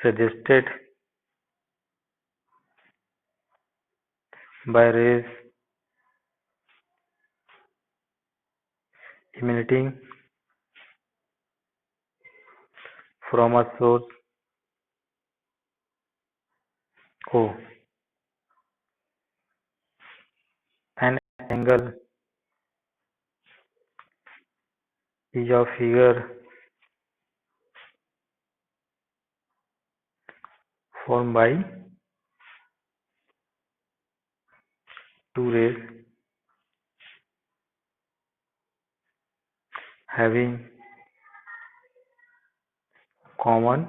suggested by rays emanating from a source O. An angle is a figure formed by two rays having common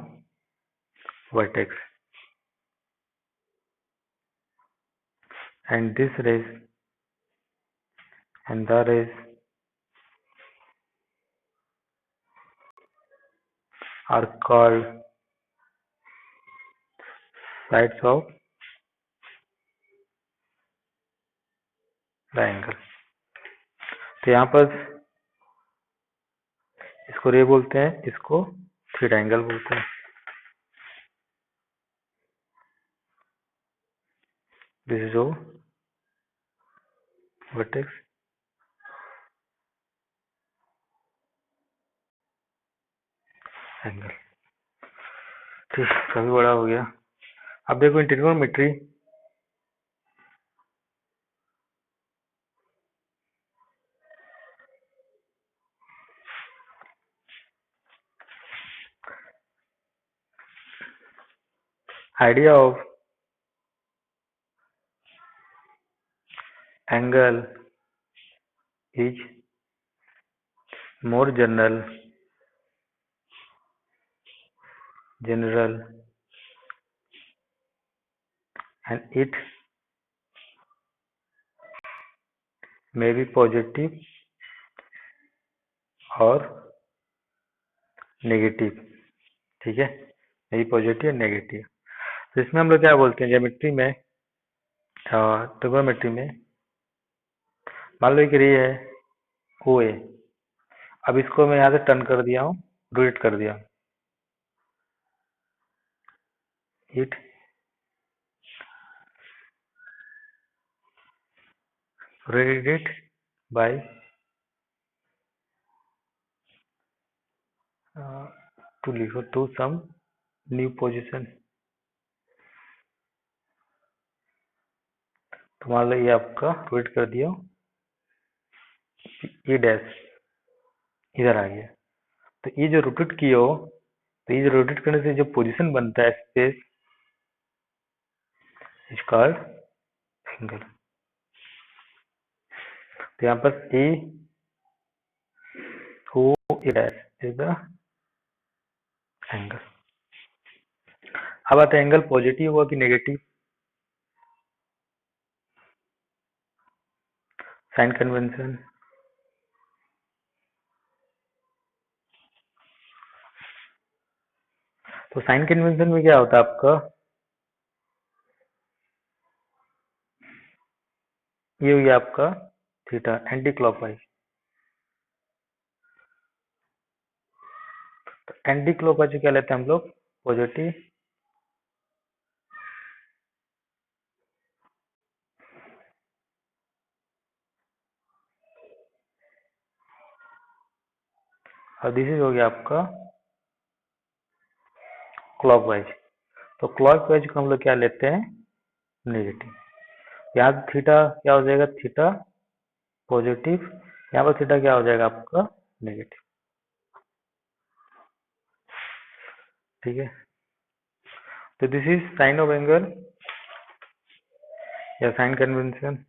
vertex, and the rays are called sides of the angle. तो यहाँ पर इसको रे बोलते हैं, इसको theta angle बोलते हैं. This is O vertex angle. ठीक, काफी बड़ा हो गया. अब देखो in trigonometry idea of angle is more general and it may be positive और नेगेटिव. ठीक है, मे बी पॉजिटिव और नेगेटिव. तो इसमें हम लोग क्या बोलते हैं, ज्योमेट्री में ट्रिग्नोमेट्री में मान लो कि रे है ओ ए. अब इसको मैं यहाँ से टर्न कर दिया हूँ, रोटेट कर दिया. इट rotate by to लिखो to some new position. तो मान लो ये आपका रोटेट कर दिया, ये डैश इधर आ गया. तो ये जो रोटेट किया हो, तो ये रोटेट करने से जो पोजीशन बनता है स्पेस इज कॉल्ड एंगल. तो यहाँ पर A O A dash is the angle. अब आता है एंगल पॉजिटिव हुआ कि नेगेटिव. Sign convention. तो साइन कन्वेंशन में क्या होता है आपका, ये हो गया आपका थीटा एंटी क्लॉकवाइज. तो एंटी क्लॉकवाइज क्या लेते हैं हम लोग, पॉजिटिव. और दिस इज हो गया आपका क्लॉकवाइज. तो क्लॉकवाइज को हम लोग क्या लेते हैं, नेगेटिव. यहाँ थीटा क्या हो जाएगा, थीटा पॉजिटिव. यहाँ पर थीटा क्या हो जाएगा आपका, नेगेटिव. ठीक है. तो this is sign of angle या sign convention.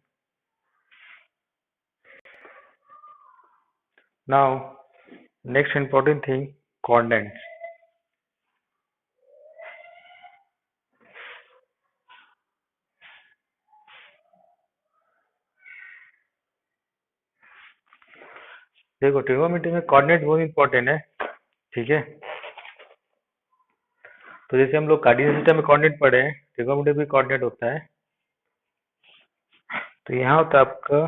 Now next important thing, coordinates. देखो ट्रिग्नोमेट्री में कोऑर्डिनेट बहुत इंपॉर्टेंट है. ठीक है. तो जैसे हम लोग कार्डिनल सिस्टम में कोऑर्डिनेट पढ़े हैं, ट्रिग्नोमेट्री भी कोऑर्डिनेट होता है. तो यहाँ होता है आपका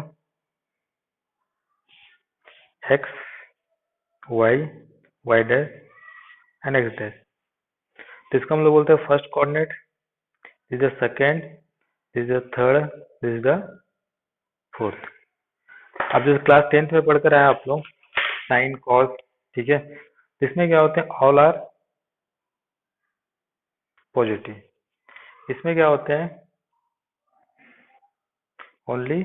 X Y, Y dash and X dash. तो इसका हम लोग बोलते हैं first coordinate, this is the second, this is the third, this is the fourth. अब जैसे क्लास 10th में पढ़कर आए आप लोग साइन कॉस, ठीक है, तो इसमें क्या होते हैं, ऑल आर पॉजिटिव। इसमें क्या होते हैं, only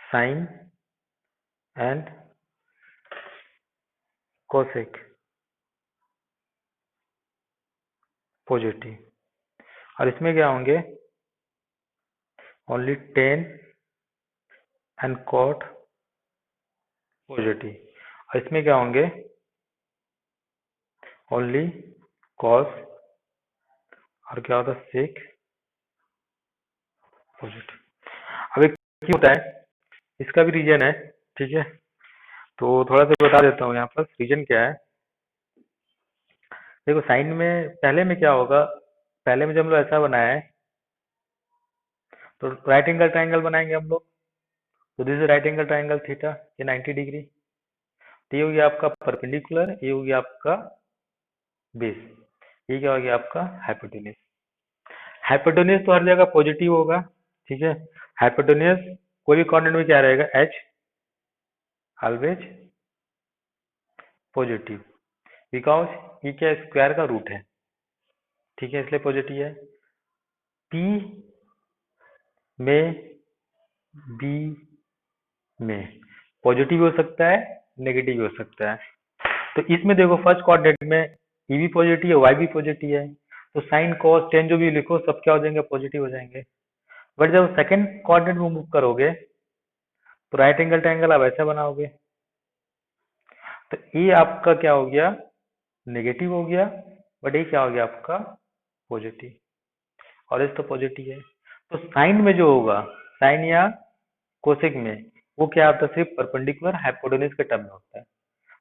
sine and cosec positive. और इसमें क्या होंगे, only tan and cot positive. और इसमें क्या होंगे, ओनली कॉस और क्या होता है सेक पॉजिटिव। अब एक क्या होता है, इसका भी रीजन है, ठीक है, तो थोड़ा सा बता देता हूँ यहाँ पर रीजन क्या है। देखो साइन में पहले में क्या होगा, पहले में जब हम लोग ऐसा बनाया है तो राइट एंगल ट्राइंगल बनाएंगे हम लोग, तो this is right angle triangle theta, ये 90 डिग्री, तो ये हो गया आपका परपेंडिकुलर, ये हो गया आपका बेस, ये क्या हो गया आपका हाइपोटेन्यूज। हाइपोटेन्यूज तो हर जगह पॉजिटिव होगा, ठीक है, हाइपोटेन्यूज कोई भी कोऑर्डिनेट में क्या रहेगा, एच ऑलवेज पॉजिटिव, बिकॉज ये क्या स्क्वायर का रूट है, ठीक है, इसलिए पॉजिटिव है। पी में, बी में पॉजिटिव हो सकता है, नेगेटिव हो सकता है। तो इसमें देखो फर्स्ट कोऑर्डिनेट में ई भी पॉजिटिव है, वाई भी पॉजिटिव है, तो साइन कॉस टेन जो भी लिखो सब क्या हो जाएंगे, पॉजिटिव हो जाएंगे। बट जब सेकंड कोऑर्डिनेट में मूव करोगे तो राइट एंगल ट्रायंगल आप ऐसा बनाओगे, तो ये आपका क्या हो गया, नेगेटिव हो गया, बट ये क्या हो गया आपका पॉजिटिव, और इस तो पॉजिटिव है। तो साइन में जो होगा, साइन या कोसेक में वो क्या होता है, सिर्फ परपेंडिकुलर हाइपोटेन्यूज के टर्म में होता है,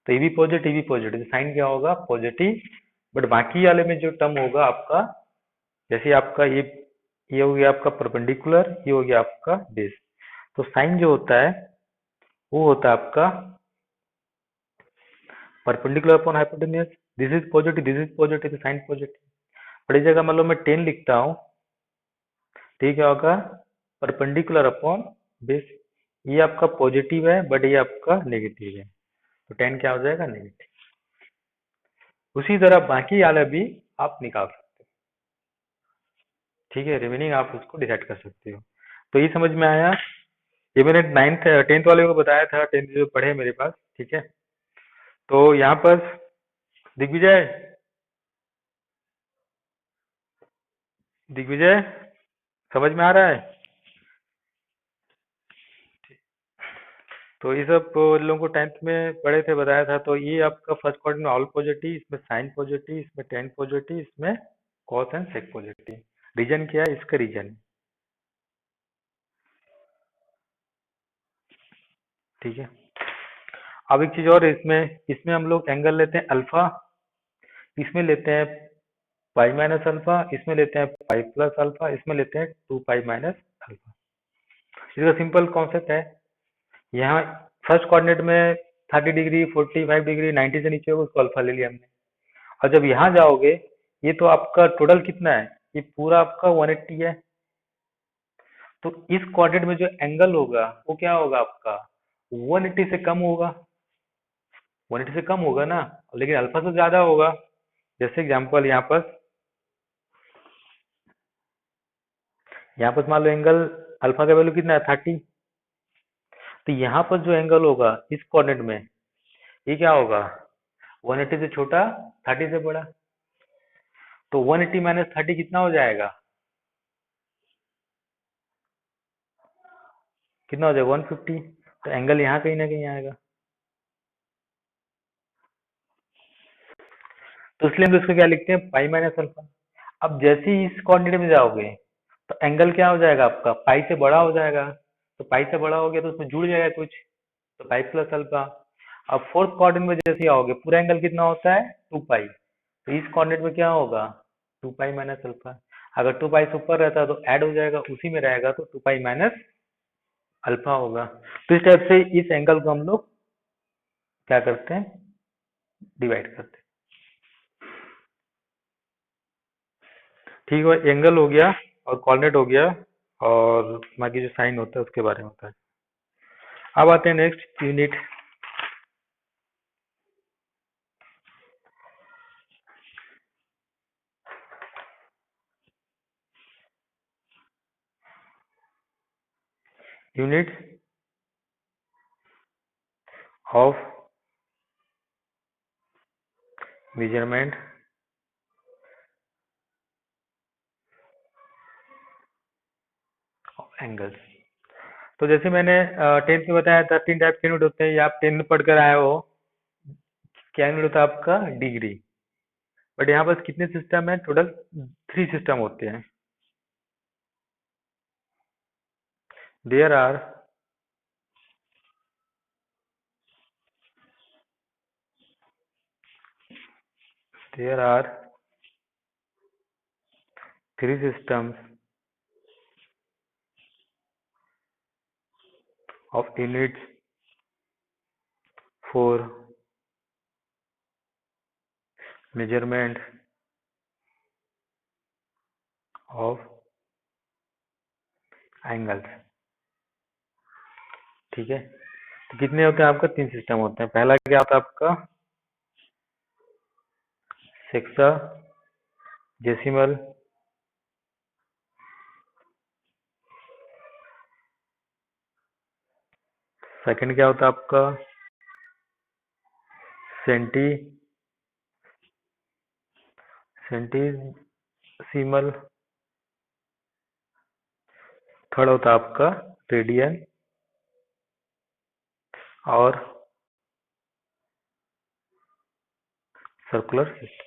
तो ये भी पॉजिटिव, ये भी पॉजिटिव, साइन क्या होगा पॉजिटिव, बट बाकी वाले में जो टर्म होगा आपका, जैसे आपका ये हो गया आपका परपेंडिकुलर, ये हो गया आपका बेस, तो साइन जो होता है वो होता है आपका perpendicular upon hypotenuse, this is positive, this is positive, तो साइन पॉजिटिव। बड़ी जगह मान लो मैं 10 लिखता हूँ, ठीक है, होगा परपेंडिकुलर अपॉन बेस, ये आपका पॉजिटिव है बट ये आपका नेगेटिव है, तो 10 क्या हो जाएगा, नेगेटिव। उसी तरह बाकी वाले भी आप निकाल सकते हो, ठीक है, रिमेनिंग आप उसको डिसाइड कर सकते हो। तो ये समझ में आया, ये मैंने 9th 10th वाले को बताया था, 10th जो पढ़े मेरे पास, ठीक है। तो यहाँ पर दिग्विजय, दिग्विजय समझ में आ रहा है। तो ये सब लोगों को 10th में पढ़े थे, बताया था। तो ये आपका फर्स्ट क्वाड्रेंट में ऑल पॉजिटिव, इसमें साइन पॉजिटिव, इसमें टेन पॉजिटिव, इसमें cos and sec positive. Reason क्या है, इसका रीजन, ठीक है। अब एक चीज और, इसमें इसमें हम लोग एंगल लेते हैं अल्फा, इसमें लेते हैं पाई माइनस अल्फा, इसमें लेते हैं पाई प्लस अल्फा, इसमें लेते हैं 2 पाई माइनस अल्फा। इसका सिंपल कॉन्सेप्ट है, यहाँ फर्स्ट कोऑर्डिनेट में 30 डिग्री, 45 डिग्री, 90 से नीचे होगा उसको अल्फा ले लिया हमने। और जब यहाँ जाओगे, ये तो आपका टोटल कितना है, ये पूरा आपका 180 है, तो इस कोऑर्डिनेट में जो एंगल होगा वो क्या होगा आपका, 180 से कम होगा, 180 से कम होगा ना, लेकिन अल्फा से ज्यादा होगा। जैसे एग्जांपल यहाँ पर मान लो एंगल अल्फा का वैल्यू कितना है, 30, तो यहाँ पर जो एंगल होगा इस कोऑर्डिनेट में, ये क्या होगा, 180 से छोटा, 30 से बड़ा, तो 180 माइनस 30 कितना हो जाएगा, कितना हो जाएगा, 150, तो एंगल यहाँ कहीं ना कहीं आएगा, तो इसलिए हम इसको क्या लिखते हैं, पाई माइनस अल्फा। अब जैसे ही इस कोऑर्डिनेट में जाओगे तो एंगल क्या हो जाएगा आपका, पाई से बड़ा हो जाएगा, तो पाई से बड़ा हो गया तो उसमें जुड़ जाएगा कुछ, तो पाई प्लस अल्फा। अब फोर्थ कोऑर्डिनेट में जैसे ही आओगे, पूरा एंगल कितना होता है, 2 पाई, तो इस कोऑर्डिनेट में क्या होगा, 2 पाई माइनस अल्फा। अगर 2 पाई से ऊपर रहता तो ऐड हो जाएगा, उसी में रहेगा तो 2 पाई माइनस अल्फा होगा। तो इस टाइप से इस एंगल को हम लोग क्या करते हैं, डिवाइड करते हैं। ठीक है, एंगल हो गया और कोऑर्डिनेट हो गया, और बाकी जो साइन होता है उसके बारे में होता है। अब आते हैं next unit. Unit of measurement of angles. तो जैसे मैंने 10th में बताया था, 3 टाइप के यूनिट होते हैं, ये आप 10th में पढ़कर आए हो। क्या यूनिट होता है आपका? डिग्री। बट यहाँ पर कितने सिस्टम है? टोटल 3 सिस्टम होते हैं। There are there are 3 systems of units for measurement of angles। ठीक है, तो कितने होते हैं आपका? 3 सिस्टम होते हैं। पहला क्या होता है आपका? सेक्सा डेसिमल, सेकंड क्या होता है आपका? सेंटी सेंटीसिमल, थर्ड होता है आपका रेडियन, और सर्कुलर सिस्टम।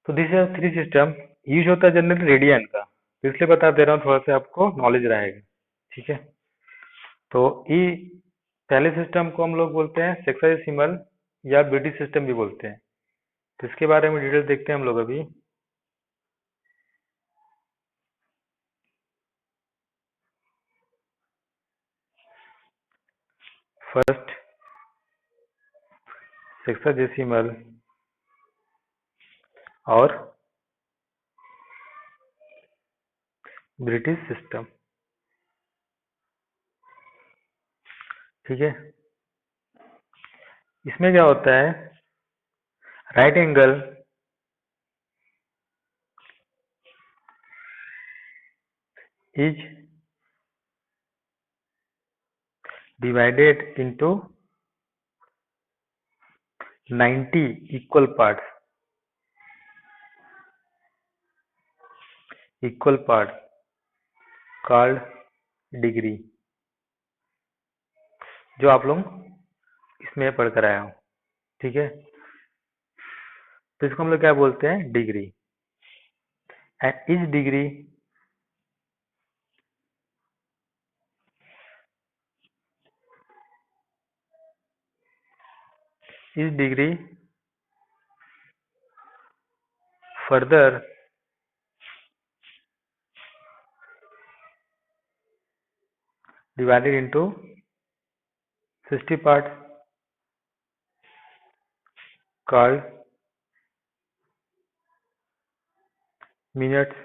तो दिस आर 3 सिस्टम। यूज होता है जनरली रेडियन का, तो इसलिए बता दे रहा हूँ, थोड़ा सा आपको नॉलेज रहेगा। ठीक है, तो ई पहले सिस्टम को हम लोग बोलते हैं सेक्साडेसिमल या ब्रिटिश सिस्टम भी बोलते हैं। तो इसके बारे में डिटेल देखते हैं हम लोग अभी। फर्स्ट सेक्साडेसिमल और ब्रिटिश सिस्टम। ठीक है, इसमें क्या होता है? Right angle is divided into 90 equal part called degree, जो आप लोग इसमें पढ़ कर आया हूं। ठीक है, तो इसको हम लोग क्या बोलते हैं? Degree. And is degree further divided into 60 parts called minutes,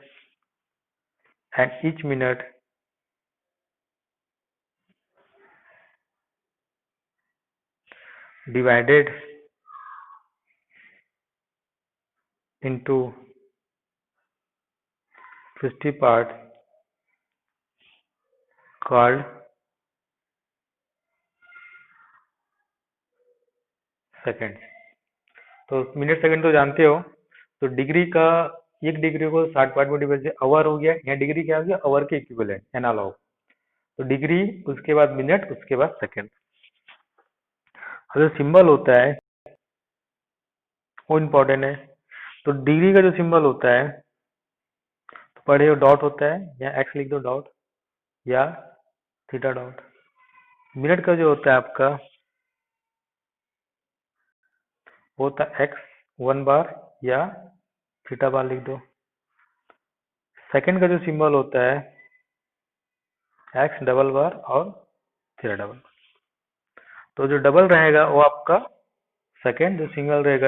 and each minute divided into 60 parts called seconds। तो मिनट सेकंड तो जानते हो। तो डिग्री का, एक डिग्री को 60 पार्ट में डिवाइड, आवर हो गया। यहाँ डिग्री क्या हो गया? आवर के इक्विवेलेंट, एनालॉग। तो डिग्री, उसके बाद मिनट, उसके बाद सेकंड। जो सिंबल होता है वो इम्पोर्टेंट है। तो डिग्री का जो सिंबल होता है, तो पढ़े हो, डॉट होता है, या एक्स लिख दो डॉट, या थीटा डॉट। मिनट का जो होता है आपका, वो होता है एक्स 1 बार या थीटा बार लिख दो। सेकंड का जो सिंबल होता है, एक्स डबल बार और थीटा डबल। तो जो डबल रहेगा वो आपका सेकंड, जो सिंगल रहेगा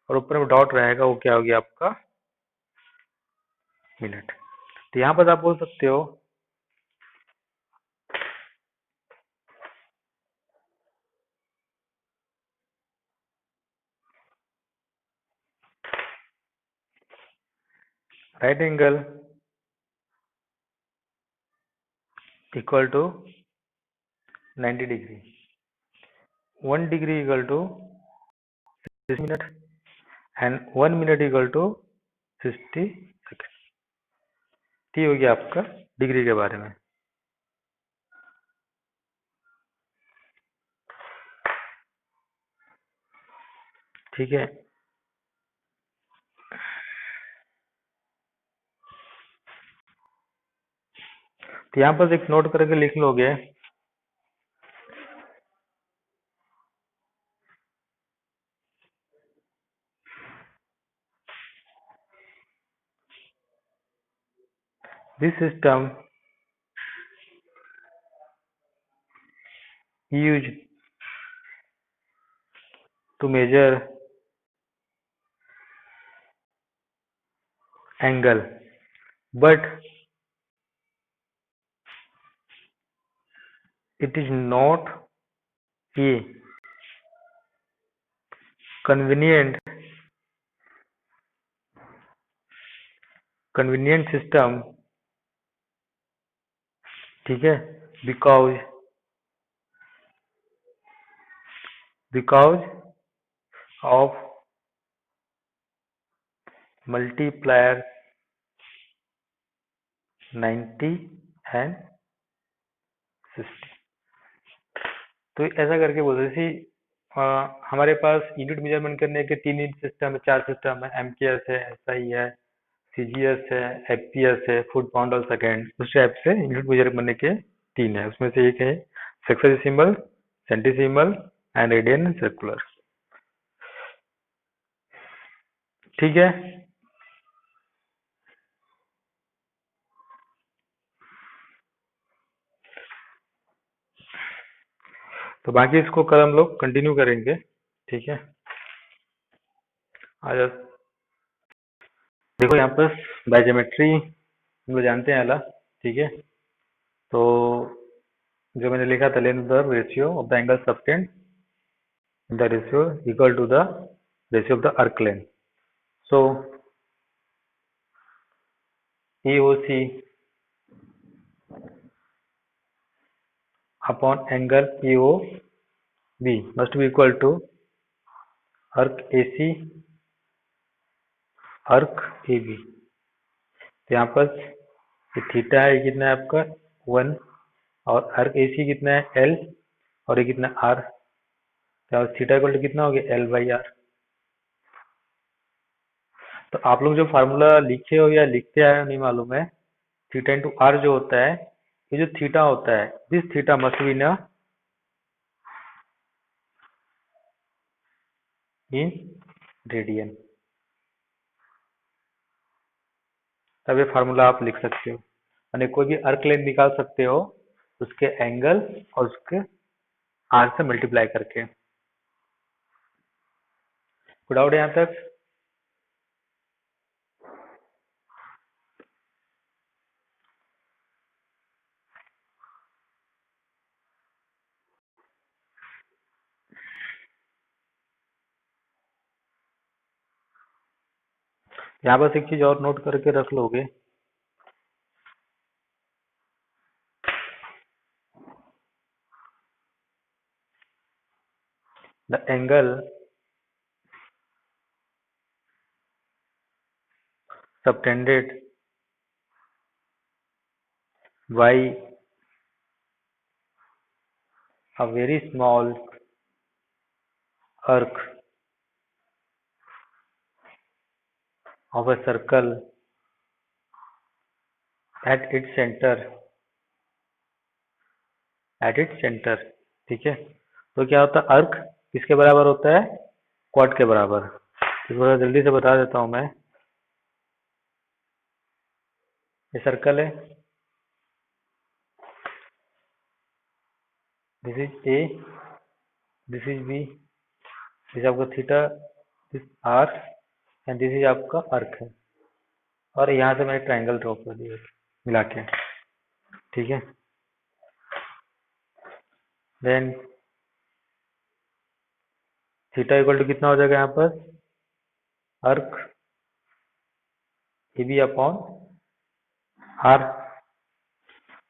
और ऊपर में डॉट रहेगा वो क्या हो गया आपका मिनट। तो यहाँ पर आप बोल सकते हो right angle equal to 90 degree, 1 degree equal to 6 minute and 1 minute equal to 60 second. ये हो गया आपका डिग्री के बारे में। ठीक है, तो यहाँ पर एक नोट करके लिख लोगे, this system used to measure angle, but it is not a convenient system, ठीक है, because of multipliers 90 and 60। तो ऐसा करके बोलते थे हमारे पास यूनिट मेजरमेंट करने के 3 यूनिट सिस्टम है, 4 सिस्टम है, एमकेएस है, एसआई है, सीजीएस है, एफपीएस है, फुट पाउंड और सेकेंड। उस टाइप से यूनिट मेजर करने के 3 है, उसमें से एक है सेक्सोडेसिमल, सेंटीसिमल एंड रेडियन एंड सर्कुलर। ठीक है, तो बाकी इसको कल हम लोग कंटिन्यू करेंगे। ठीक है, आज देखो यहाँ पर बायोज्योमेट्री हम लोग जानते हैं अला। ठीक है, तो जो मैंने लिखा था, length the ratio of the angle subtend, the ratio equal to the ratio of the arc length. So AOC upon angle AOB must be equal to arc AC arc AB। तो यहाँ पर ये थीटा है, कितना है आपका 1, और अर्क AC कितना है L, और ये कितना R। तो थीटा इक्वल टू कितना हो गया L/R। तो आप लोग जो फार्मूला लिखे हो या लिखते आए हो नहीं मालूम है, थीटा इंटू R जो होता है, ये जो थीटा होता है, दिस थीटा मस्ट बी ना इन रेडियन। तब ये फार्मूला आप लिख सकते हो, यानी कोई भी अर्क लेंथ निकाल सकते हो उसके एंगल और उसके R से मल्टीप्लाई करके। कोई डाउट है यहाँ तक? यहाँ बस एक चीज और नोट करके रख लोगे, the angle subtended by a very small arc of a circle at its center, ठीक है। तो क्या होता है, अर्क किसके बराबर होता है, क्वाड के बराबर। थोड़ा जल्दी से बता देता हूं मैं, ये सर्कल है, this is A, this is B, this आपका theta, this R and this is आपका अर्क है। और यहाँ से मैंने ट्रायंगल ड्रॉ कर दिया मिला के, ठीक है। देन थीटा इक्वल टू कितना हो जाएगा यहाँ पर, अर्क ए बी अपॉन आर।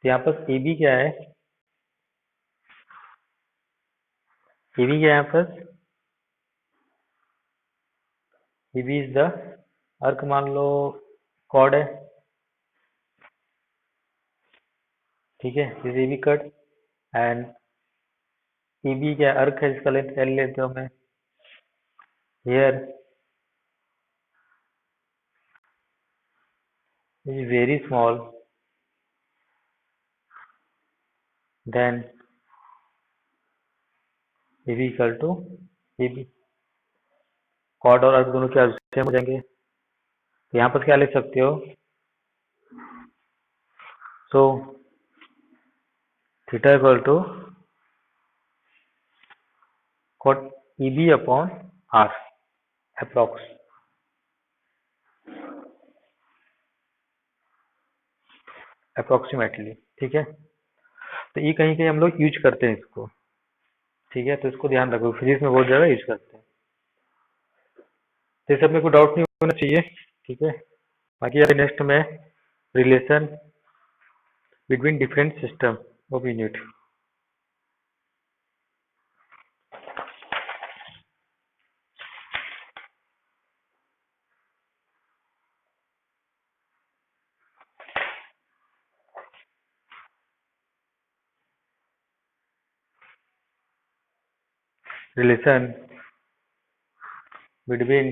तो यहाँ पर ए बी क्या है, ए बी क्या है यहाँ पर, ए बी इज द अर्क, मान लो कॉर्ड है, ठीक है, is A B cut. And A B क्या अर्क है, इसका लेंथ एल लेते हो मैं, here is very small then A B equal to A B, chord और अर्क दोनों क्या सेम हो जाएंगे। तो यहाँ पर क्या लिख सकते हो, so theta equal to cot E B upon R approx, approximately, ठीक है। तो ये कहीं कहीं हम लोग यूज करते हैं इसको, ठीक है, तो इसको ध्यान रखो, फिजिक्स में बहुत ज़्यादा यूज करते हैं। तो इस सब में कोई डाउट नहीं होना चाहिए, ठीक है। बाकी यार नेक्स्ट में relation between different system of unit, relation between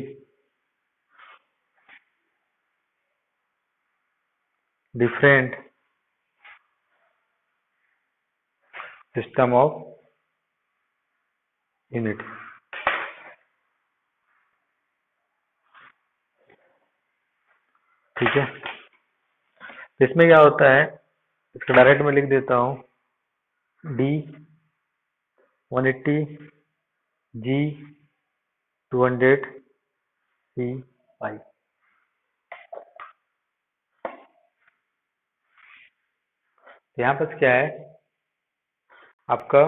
different system of unit, ठीक है। इसमें क्या होता है, इसको डायरेक्ट में लिख देता हूँ, डी 180 जी 200 सी 5। यहाँ पर क्या है आपका,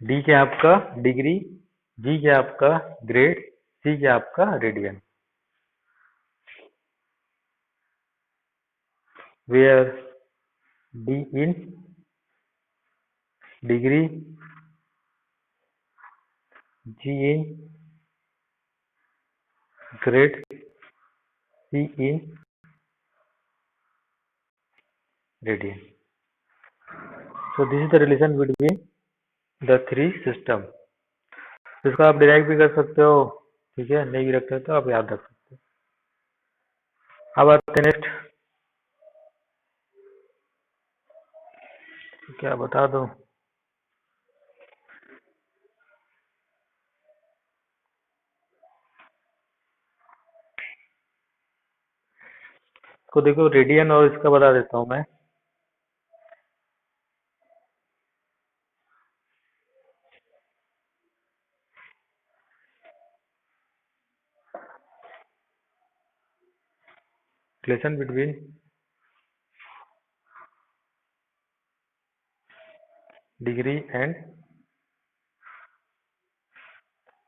डी क्या है आपका डिग्री, जी क्या है आपका ग्रेड, सी क्या है आपका radian, where D in degree, G in grade, C in radian. So this is the relation between the three system। इसको आप डिराइव भी कर सकते हो, ठीक है, नहीं भी रखते तो आप याद रख सकते हो। अब आते हैं नेक्स्ट, क्या बता दो, इसको देखो रेडियन और इसका बता देता हूँ मैं। Relation between degree and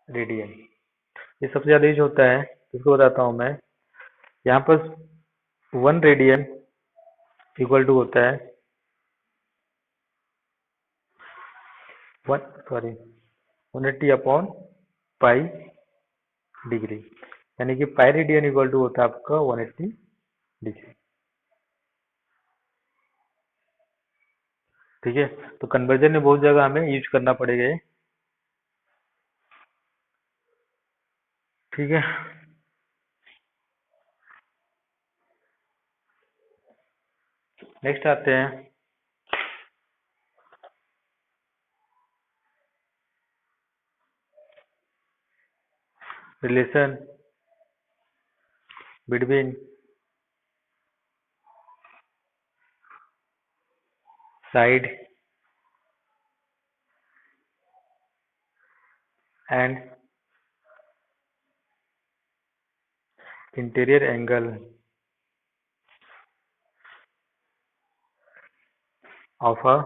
radian, ये सबसे ज्यादा यूज होता है, इसको बताता हूँ मैं। यहाँ पर 1 रेडियन इक्वल टू होता है 180 अपॉन पाई डिग्री, यानी कि पाई रेडियन इक्वल टू होता है आपका 180 डिग्री, ठीक है। तो कन्वर्जन में बहुत जगह हमें यूज करना पड़ेगा ये, ठीक है। नेक्स्ट आते हैं relation between side and interior angle of a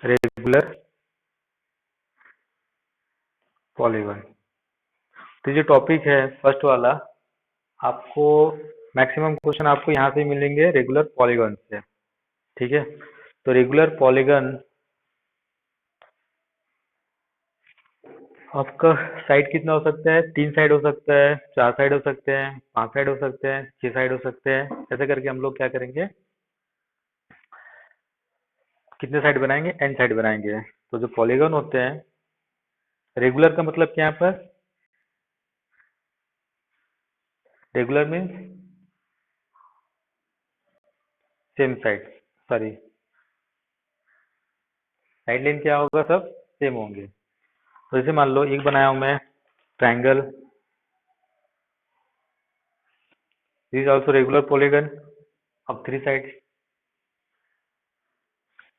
regular polygon। तो जो टॉपिक है फर्स्ट वाला, आपको मैक्सिमम क्वेश्चन आपको यहाँ से मिलेंगे रेगुलर पॉलीगन से। ठीक है, तो रेगुलर पॉलीगन आपका साइड कितना हो सकता है? 3 साइड हो सकता है, 4 साइड हो सकते हैं, 5 साइड हो सकते हैं, 6 साइड हो सकते हैं। ऐसे करके हम लोग क्या करेंगे, कितने साइड बनाएंगे? एन साइड बनाएंगे। तो जो पॉलीगन होते हैं, रेगुलर का मतलब क्या है यहाँ पर? Regular means same side, sorry, side length क्या होगा? सब सेम होंगे। तो जैसे मान लो एक बनाया हूं मैं triangle, this is also regular polygon of 3 side,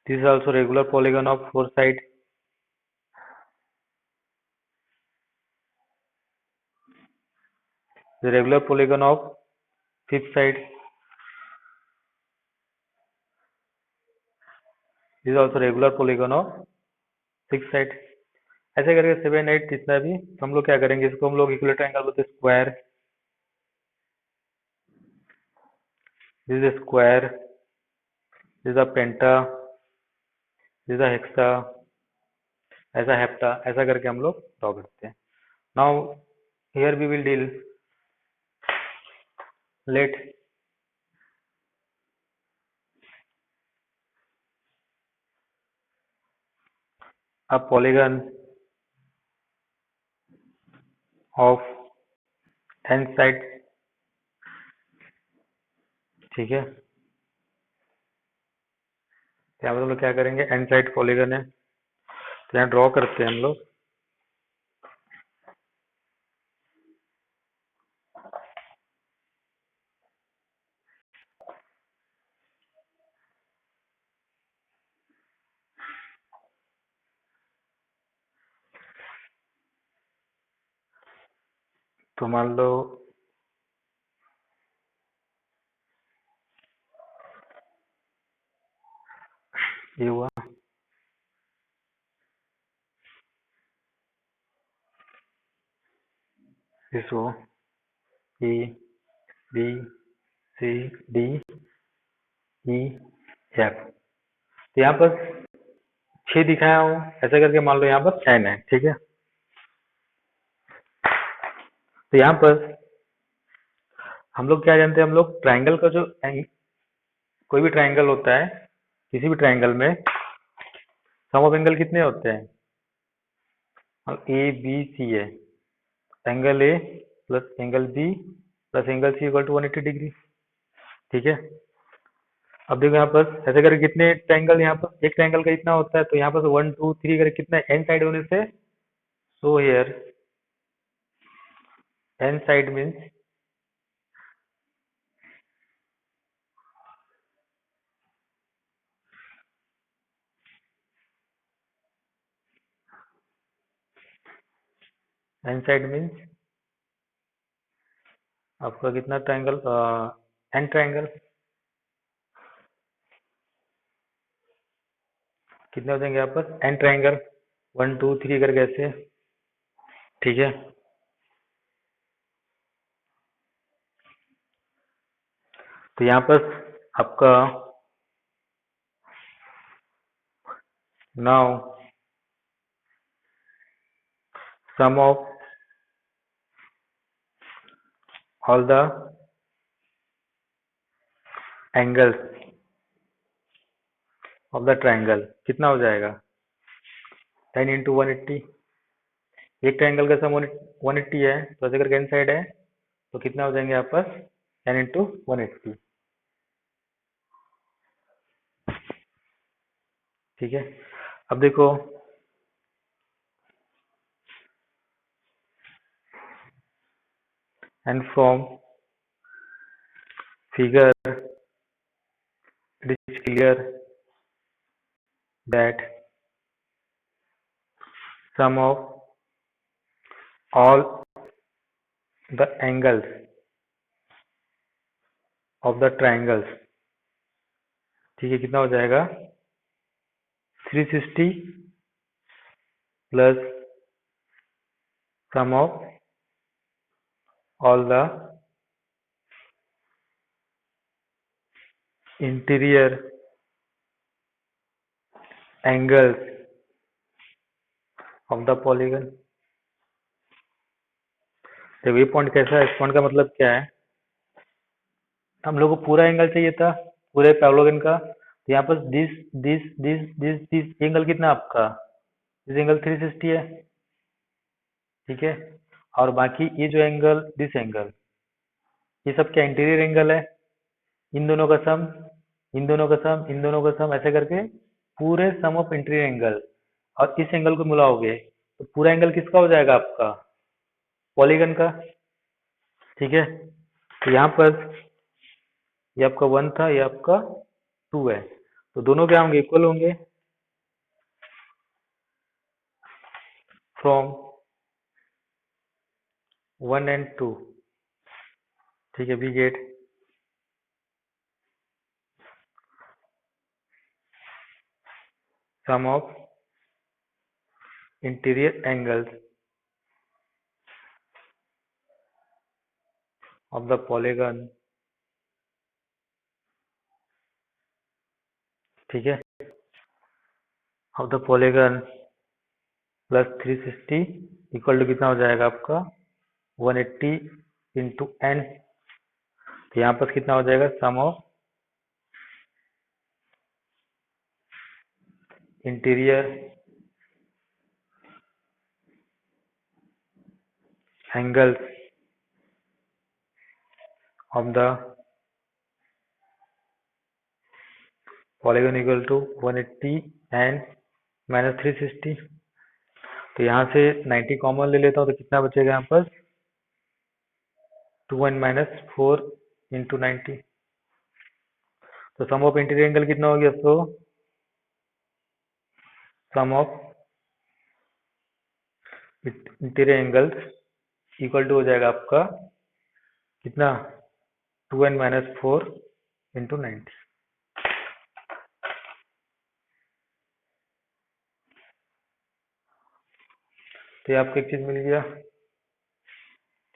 this is also regular polygon of 4 side, the regular polygon of fifth side, this is also regular polygon of sixth side। ऐसे करके 7 8 जितना भी, तो हम लोग क्या करेंगे, इसको हम लोग इक्विलेटरल एंगल बोलते हैं square. This is square, this is a penta, this is a hexa, ऐसा हेप्टा, ऐसा करके हम लोग ड्रॉ करते हैं। Now here we will deal, let a polygon of N side. ठीक है, यहाँ पर हम लोग क्या करेंगे, एन साइड पॉलीगन है, तो यहाँ ड्रॉ करते हैं हम लोग। तो मान लो ये हुआ, दिस हो, A B C D E F. तो यहाँ पर 6 दिखाया हूँ, ऐसा करके मान लो यहाँ पर एन है। ठीक है, तो यहाँ पर हम लोग क्या जानते हैं, हम लोग ट्राइंगल का जो कोई भी ट्राइंगल होता है, किसी भी ट्राइंगल में सम ऑफ एंगल कितने होते हैं? ए बी सी है, angle A plus angle B plus angle C equal to 180 degree. ठीक है, अब देखो यहाँ पर ऐसे करके कितने ट्राइंगल, यहाँ पर एक ट्राइंगल का इतना होता है, तो यहाँ पर 1 2 3 करके कितना एन साइड होने से, so here n side means n side means आपका कितना ट्राइंगल, एन ट्राइंगल कितने हो जाएंगे यहाँ पर? एन ट्राइंगल 1 2 3 करके ऐसे। ठीक है, तो यहाँ पर आपका now sum of all the angles of the triangle कितना हो जाएगा? 10 इंटू 180। एक ट्राइंगल का सम 180 है, तो ऐसे करके एन साइड है, तो कितना हो जाएंगे यहाँ पर? 10 इंटू 180। ठीक है, अब देखो and from figure it is clear that sum of all the angles of the triangles. ठीक है, कितना हो जाएगा 360 plus sum of all the interior angles of the polygon. देखो ये पॉइंट कैसा है, इस पॉइंट का मतलब क्या है, हम लोग को पूरा एंगल चाहिए था पूरे पैरेललोग्राम का। तो यहाँ पर दिस एंगल कितना आपका, दिस एंगल 360 है। ठीक है, और बाकी ये जो एंगल दिस एंगल, ये सब क्या इंटीरियर एंगल है। इन दोनों का सम, इन दोनों का सम, इन दोनों का सम, ऐसे करके पूरे सम ऑफ इंटीरियर एंगल और इस एंगल को मिलाओगे तो पूरा एंगल किसका हो जाएगा आपका, पॉलीगन का। ठीक है, तो यहाँ पर ये आपका 1 था, ये आपका 2 है, तो दोनों क्या होंगे, इक्वल होंगे। From 1 and 2। ठीक है, we get sum of interior angles of the polygon. ठीक है, of the polygon plus 360 equal to कितना हो जाएगा आपका 180 इंटू एन। तो यहाँ पर कितना हो जाएगा, sum of interior angles of the polygon equal to 180 and minus 360। तो यहाँ से 90 कॉमन ले लेता हूँ तो कितना बचेगा यहाँ पर 2 एंड माइनस 4 इंटू 90। तो सम ऑफ इंटीरियर एंगल कितना हो गया, तो sum of interior angles equal to हो जाएगा आपका कितना 2 एंड माइनस 4 इंटू 90। तो ये आपको एक चीज मिल गया।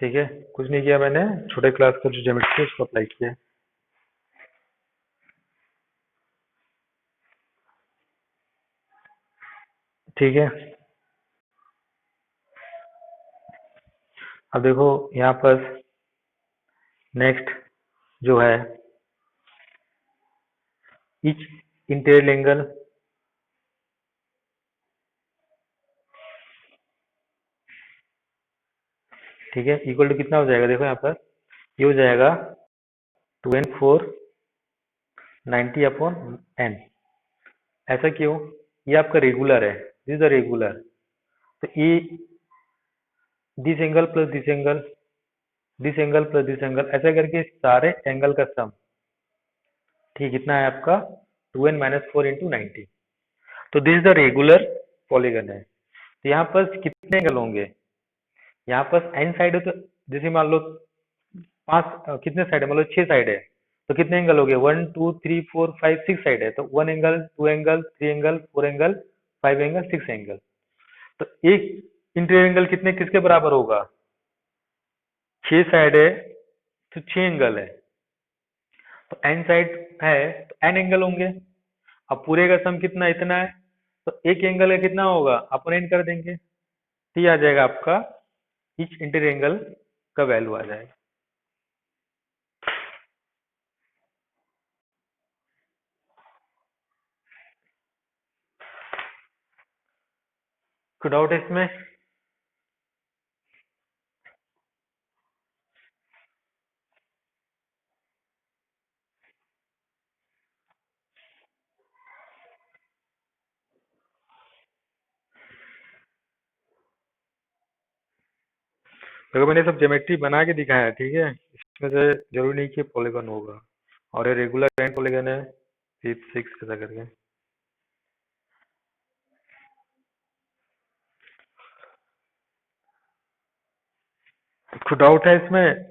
ठीक है, कुछ नहीं किया मैंने, छोटे क्लास का जो ज्योमेट्री है उसको अप्लाई किया। ठीक है, अब देखो यहाँ पर नेक्स्ट जो है इच इंटीरियर एंगल। ठीक है, इक्वल टू कितना हो जाएगा, देखो यहाँ पर ये हो जाएगा 2 एंड 4 90 अपॉन एन। ऐसा क्यों, ये आपका रेगुलर है, दिस इज द रेगुलर। तो ये this angle plus this angle, this angle plus this angle, ऐसा करके सारे एंगल का सम। ठीक, कितना है आपका 2 एन माइनस 4 इंटू 90। तो this is the regular polygon है। तो यहाँ पर कितने एंगल होंगे, यहाँ पर एन साइड है, तो जैसे मान लो कितने साइड है, मतलब 6 साइड है, तो कितने एंगल हो गए 1 2 3 4 5 6 साइड है, तो 1 angle 2 angle 3 angle 4 angle 5 angle 6 angle. तो एक इंटीरियर एंगल कितने किसके बराबर होगा, 6 साइड है तो 6 एंगल है, तो एन साइड है तो एन एंगल होंगे। अब पूरे का सम कितना, इतना है, तो एक एंगल का कितना होगा अपन एन कर देंगे, तो ये आ जाएगा आपका ईच इंटीरियर एंगल का वैल्यू आ जाएगा। कोई डाउट है इसमें। देखो मैंने सब ज्योमेट्री बना के दिखाया है, ठीक है, इसमें से जरूरी नहीं कि पॉलीगन होगा, और ये रेगुलर एंड पॉलीगन है 5 6 ऐसा करके। कुछ डाउट है इसमें?